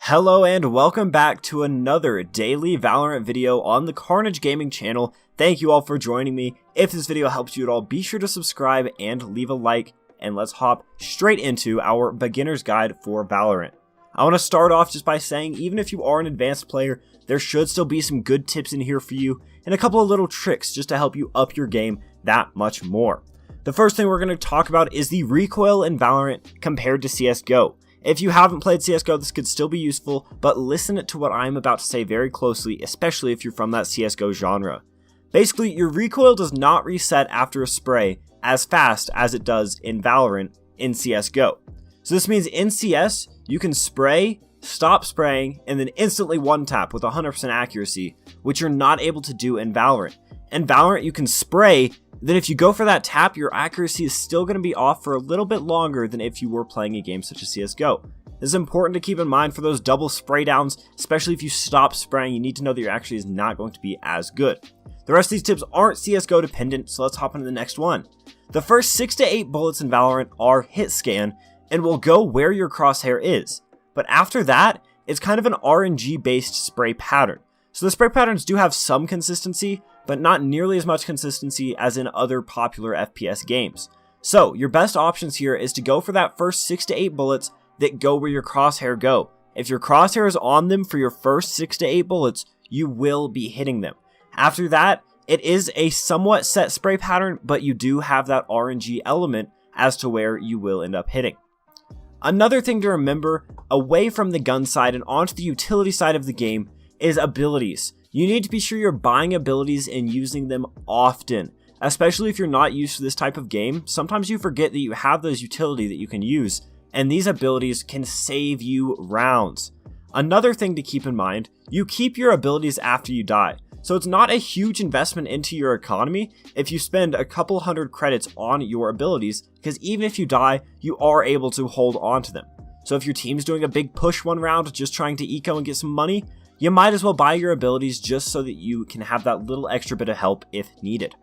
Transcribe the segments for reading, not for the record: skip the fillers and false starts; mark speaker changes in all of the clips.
Speaker 1: Hello and welcome back to another daily Valorant video on the Carnage Gaming channel. Thank you all for joining me. If this video helps you at all, be sure to subscribe and leave a like, and let's hop straight into our beginner's guide for Valorant. I want to start off just by saying, even if you are an advanced player, there should still be some good tips in here for you, and a couple of little tricks just to help you up your game that much more. The first thing we're going to talk about is the recoil in Valorant compared to CSGO. If you haven't played CSGO, this could still be useful, but listen to what I'm about to say very closely, especially if you're from that CSGO genre. Basically, your recoil does not reset after a spray as fast as it does in Valorant in CSGO. So this means in CS, you can spray, stop spraying, and then instantly one-tap with 100% accuracy, which you're not able to do in Valorant. In Valorant, you can spray, then if you go for that tap, your accuracy is still going to be off for a little bit longer than if you were playing a game such as CSGO. This is important to keep in mind for those double spray downs, especially if you stop spraying, you need to know that your accuracy is not going to be as good. The rest of these tips aren't CSGO dependent, so let's hop into the next one. The first 6 to 8 bullets in Valorant are hit scan, and will go where your crosshair is. But after that, it's kind of an RNG based spray pattern. So the spray patterns do have some consistency, but not nearly as much consistency as in other popular FPS games. So your best options here is to go for that first 6 to 8 bullets that go where your crosshair go. If your crosshair is on them for your first 6 to 8 bullets, you will be hitting them. After that, it is a somewhat set spray pattern, but you do have that RNG element as to where you will end up hitting. Another thing to remember, away from the gun side and onto the utility side of the game, is abilities. You need to be sure you're buying abilities and using them often, especially if you're not used to this type of game. Sometimes you forget that you have those utility that you can use, and these abilities can save you rounds. Another thing to keep in mind, you keep your abilities after you die. So it's not a huge investment into your economy if you spend a couple hundred credits on your abilities, because even if you die, you are able to hold on to them. So if your team's doing a big push one round just trying to eco and get some money, you might as well buy your abilities just so that you can have that little extra bit of help if needed.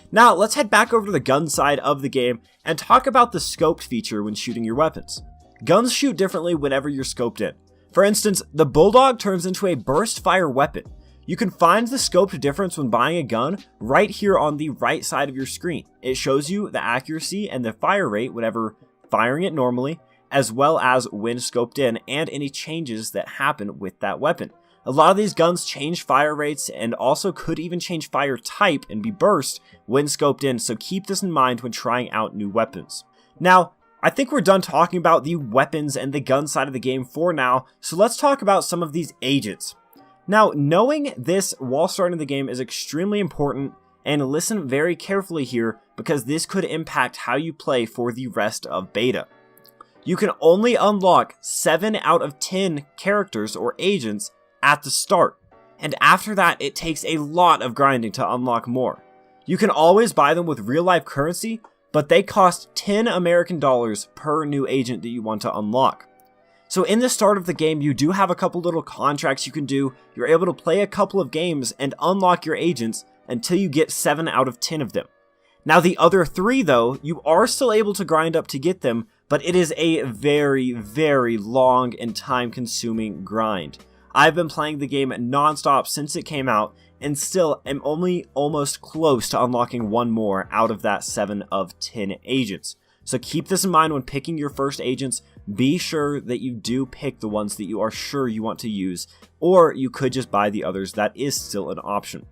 Speaker 1: Now let's head back over to the gun side of the game and talk about the scoped feature when shooting your weapons. Guns shoot differently whenever you're scoped in. For instance, the Bulldog turns into a burst fire weapon. You can find the scoped difference when buying a gun right here on the right side of your screen. It shows you the accuracy and the fire rate whenever firing it normally, as well as when scoped in and any changes that happen with that weapon. A lot of these guns change fire rates and also could even change fire type and be burst when scoped in, so keep this in mind when trying out new weapons. Now, I think we're done talking about the weapons and the gun side of the game for now, so let's talk about some of these agents. Now, knowing this while starting the game is extremely important, and listen very carefully here because this could impact how you play for the rest of beta. You can only unlock 7 out of 10 characters or agents at the start, and after that it takes a lot of grinding to unlock more. You can always buy them with real life currency, but they cost 10 American dollars per new agent that you want to unlock. So in the start of the game, you do have a couple little contracts you can do. You're able to play a couple of games and unlock your agents until you get 7 out of 10 of them. Now the other 3 though, you are still able to grind up to get them, but it is a very, very long and time-consuming grind. I've been playing the game non-stop since it came out, and still am only almost close to unlocking 1 more out of that 7 of 10 agents. So keep this in mind when picking your first agents. Be sure that you do pick the ones that you are sure you want to use, or you could just buy the others. That is still an option.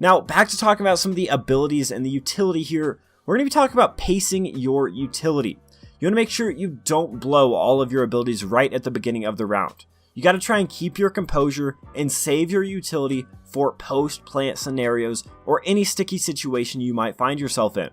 Speaker 1: Now, back to talking about some of the abilities and the utility here. We're going to be talking about pacing your utility. You want to make sure you don't blow all of your abilities right at the beginning of the round. You got to try and keep your composure and save your utility for post-plant scenarios or any sticky situation you might find yourself in.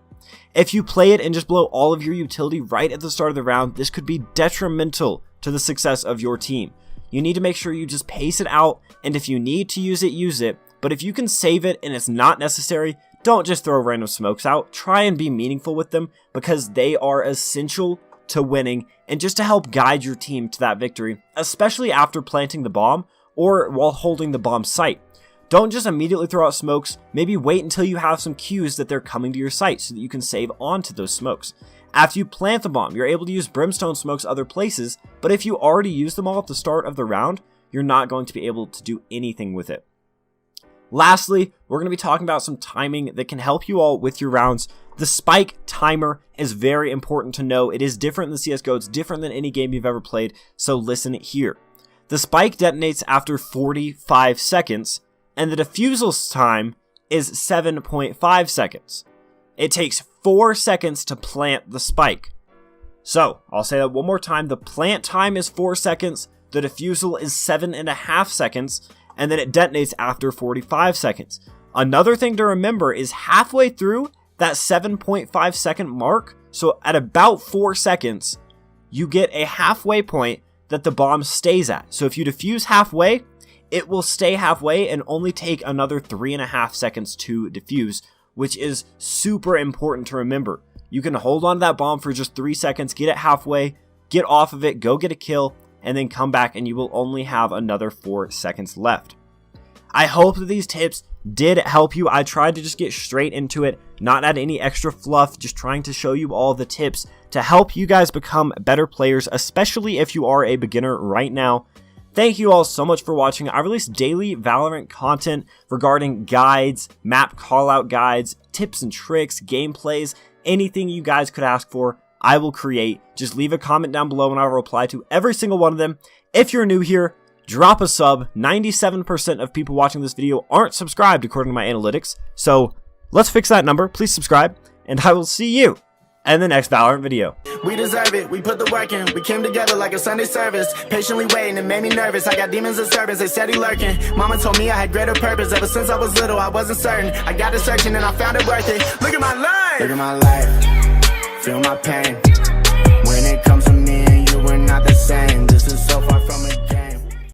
Speaker 1: If you play it and just blow all of your utility right at the start of the round, this could be detrimental to the success of your team. You need to make sure you just pace it out, and if you need to use it, but if you can save it and it's not necessary, don't just throw random smokes out. Try and be meaningful with them because they are essential to winning and just to help guide your team to that victory, especially after planting the bomb or while holding the bomb site. Don't just immediately throw out smokes, maybe wait until you have some cues that they're coming to your site so that you can save onto those smokes. After you plant the bomb, you're able to use brimstone smokes other places, but if you already use them all at the start of the round, you're not going to be able to do anything with it. Lastly, we're going to be talking about some timing that can help you all with your rounds. The spike timer is very important to know. It is different than CSGO, it's different than any game you've ever played, so listen here. The spike detonates after 45 seconds, and the defusal time is 7.5 seconds. It takes 4 seconds to plant the spike. So, I'll say that one more time. The plant time is 4 seconds, the defusal is 7.5 seconds, and then it detonates after 45 seconds. Another thing to remember is halfway through that 7.5 second mark, so at about 4 seconds, you get a halfway point that the bomb stays at. So if you defuse halfway, it will stay halfway and only take another 3.5 seconds to defuse, which is super important to remember. You can hold on to that bomb for just 3 seconds, get it halfway, get off of it, go get a kill, and then come back and you will only have another 4 seconds left. I hope that these tips did help you. I tried to just get straight into it, not add any extra fluff, just trying to show you all the tips to help you guys become better players, especially if you are a beginner right now. Thank you all so much for watching. I release daily Valorant content regarding guides, map callout guides, tips and tricks, gameplays, anything you guys could ask for, I will create. Just leave a comment down below and I will reply to every single one of them. If you're new here, drop a sub. 97% of people watching this video aren't subscribed according to my analytics, so let's fix that number. Please subscribe, and I will see you in the next Valorant video.
Speaker 2: We deserve it, we put the work in. We came together like a Sunday service. Patiently waiting, it made me nervous. I got demons in service, they steady lurking. Mama told me I had greater purpose. Ever since I was little, I wasn't certain. I got to searching and I found it worth it. Look at my life! Look at my life, feel my pain. When it comes to me and you, we're not the same. This is so far